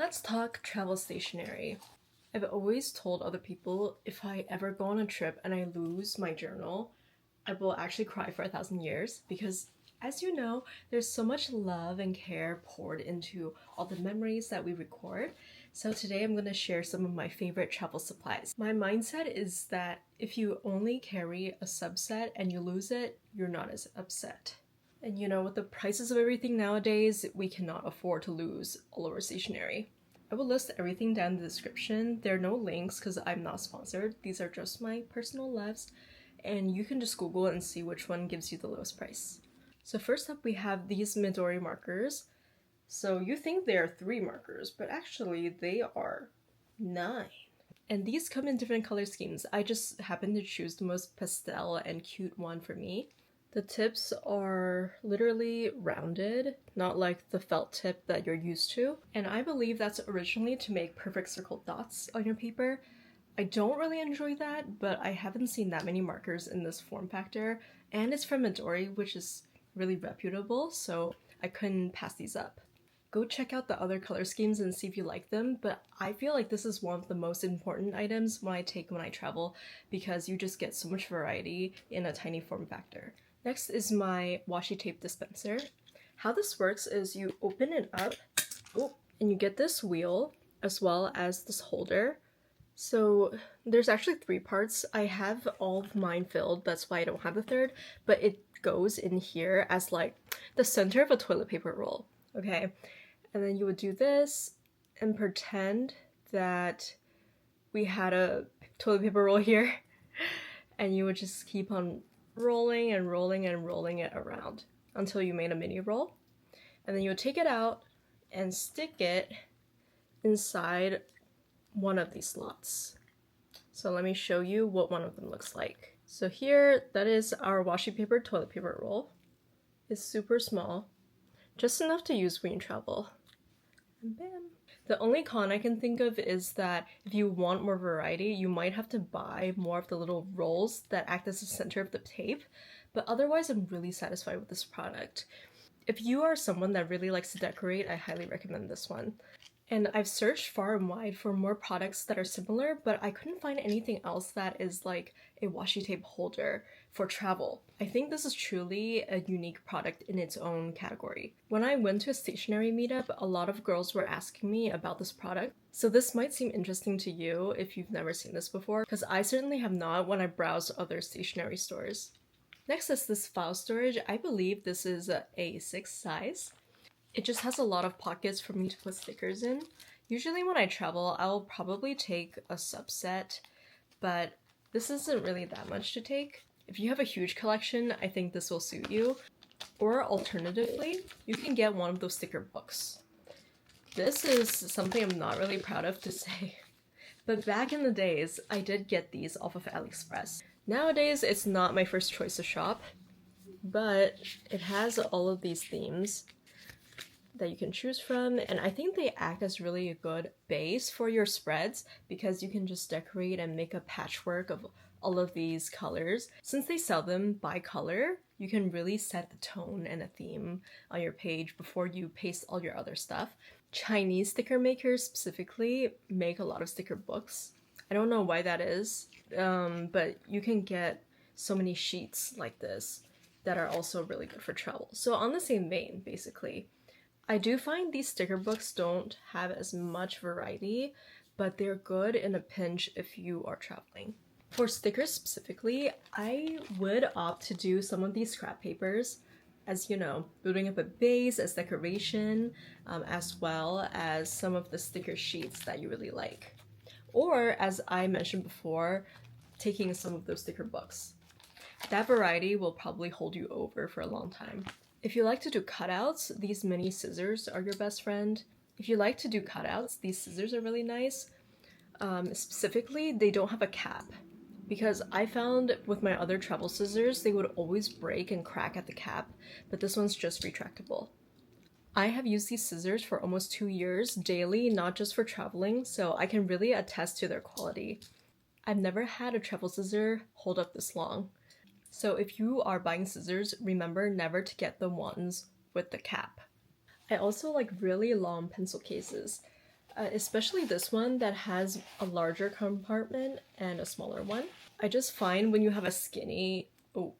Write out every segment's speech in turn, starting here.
Let's talk travel stationery. I've always told other people if I ever go on a trip and I lose my journal, I will actually cry for 1,000 years because, as you know, there's so much love and care poured into all the memories that we record. So today I'm going to share some of my favorite travel supplies. My mindset is that if you only carry a subset and you lose it, you're not as upset. And you know, with the prices of everything nowadays, we cannot afford to lose all of our stationery. I will list everything down in the description. There are no links because I'm not sponsored. These are just my personal loves, and you can just Google and see which one gives you the lowest price. So first up, we have these Midori markers. So you think there are 3 markers, but actually they are 9. And these come in different color schemes. I just happened to choose the most pastel and cute one for me. The tips are literally rounded, not like the felt tip that you're used to. And I believe that's originally to make perfect circle dots on your paper. I don't really enjoy that, but I haven't seen that many markers in this form factor. And it's from Midori, which is really reputable, so I couldn't pass these up. Go check out the other color schemes and see if you like them, but I feel like this is one of the most important items when I travel because you just get so much variety in a tiny form factor. Next is my washi tape dispenser. How this works is you open it up, and you get this wheel as well as this holder. So there's actually 3 parts. I have all of mine filled, that's why I don't have the third, but it goes in here as like the center of a toilet paper roll, okay? And then you would do this and pretend that we had a toilet paper roll here, and you would just keep on rolling and rolling and rolling it around until you made a mini roll. And then you would take it out and stick it inside one of these slots. So let me show you what one of them looks like. So here, that is our washi paper toilet paper roll. It's super small, just enough to use when you travel. And bam! The only con I can think of is that if you want more variety, you might have to buy more of the little rolls that act as the center of the tape, but otherwise I'm really satisfied with this product. If you are someone that really likes to decorate, I highly recommend this one. And I've searched far and wide for more products that are similar, but I couldn't find anything else that is like a washi tape holder for travel. I think this is truly a unique product in its own category. When I went to a stationery meetup, a lot of girls were asking me about this product. So this might seem interesting to you if you've never seen this before, because I certainly have not when I browse other stationery stores. Next is this file storage. I believe this is a A6 size. It just has a lot of pockets for me to put stickers in. Usually when I travel, I'll probably take a subset, but this isn't really that much to take. If you have a huge collection, I think this will suit you. Or alternatively, you can get one of those sticker books. This is something I'm not really proud of to say, but back in the days, I did get these off of AliExpress. Nowadays, it's not my first choice to shop, but it has all of these themes that you can choose from, and I think they act as really a good base for your spreads because you can just decorate and make a patchwork of all of these colors. Since they sell them by color, you can really set the tone and a theme on your page before you paste all your other stuff. Chinese sticker makers specifically make a lot of sticker books. I don't know why that is, but you can get so many sheets like this that are also really good for travel. So on the same vein, basically, I do find these sticker books don't have as much variety, but they're good in a pinch if you are traveling. For stickers specifically, I would opt to do some of these scrap papers, as you know, building up a base as decoration, as well as some of the sticker sheets that you really like. Or, as I mentioned before, taking some of those sticker books. That variety will probably hold you over for a long time. If you like to do cutouts, these mini scissors are your best friend. If you like to do cutouts, these scissors are really nice. Specifically, they don't have a cap, because I found with my other travel scissors, they would always break and crack at the cap, but this one's just retractable. I have used these scissors for almost 2 years daily, not just for traveling, so I can really attest to their quality. I've never had a travel scissor hold up this long. So if you are buying scissors, remember never to get the ones with the cap. I also like really long pencil cases. Especially this one that has a larger compartment and a smaller one. I just find when you have a skinny, oh,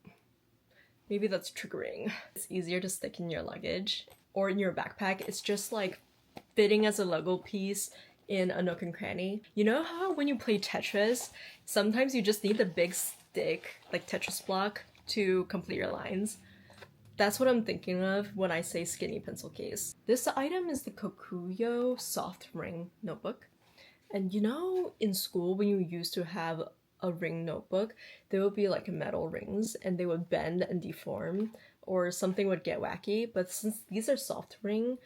maybe that's triggering. It's easier to stick in your luggage or in your backpack. It's just like fitting as a Lego piece in a nook and cranny. You know how when you play Tetris, sometimes you just need the big stick, like Tetris block, to complete your lines? That's what I'm thinking of when I say skinny pencil case. This item is the KOKUYO soft ring notebook. And you know, in school when you used to have a ring notebook, there would be like metal rings and they would bend and deform or something would get wacky. But since these are soft ring,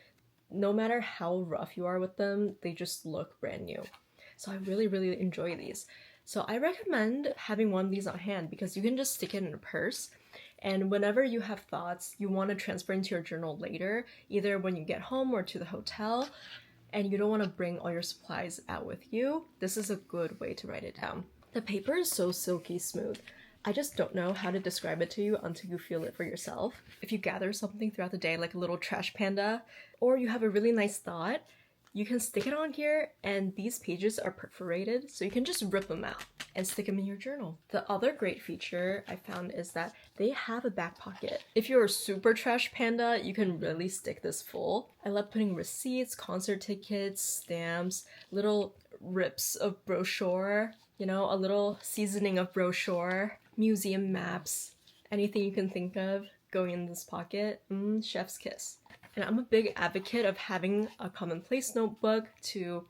no matter how rough you are with them, they just look brand new. So I really, really enjoy these. So I recommend having one of these on hand because you can just stick it in a purse. And whenever you have thoughts you want to transfer into your journal later, either when you get home or to the hotel, and you don't want to bring all your supplies out with you, this is a good way to write it down. The paper is so silky smooth. I just don't know how to describe it to you until you feel it for yourself. If you gather something throughout the day like a little trash panda, or you have a really nice thought, you can stick it on here and these pages are perforated so you can just rip them out and stick them in your journal. The other great feature I found is that they have a back pocket. If you're a super trash panda, you can really stick this full. I love putting receipts, concert tickets, stamps, little rips of brochure, you know, a little seasoning of brochure, museum maps, anything you can think of going in this pocket. Chef's kiss. And I'm a big advocate of having a commonplace notebook to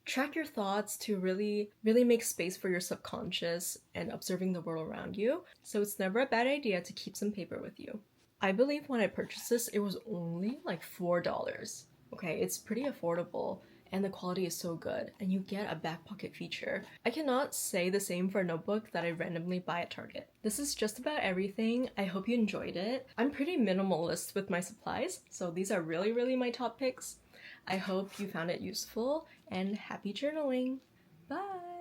track your thoughts, to really make space for your subconscious and observing the world around you. So it's never a bad idea to keep some paper with you. I believe when I purchased this, it was only like $4. Okay, it's pretty affordable and the quality is so good, and you get a back pocket feature. I cannot say the same for a notebook that I randomly buy at Target. This is just about everything. I hope you enjoyed it. I'm pretty minimalist with my supplies, so these are really my top picks. I hope you found it useful, and happy journaling! Bye!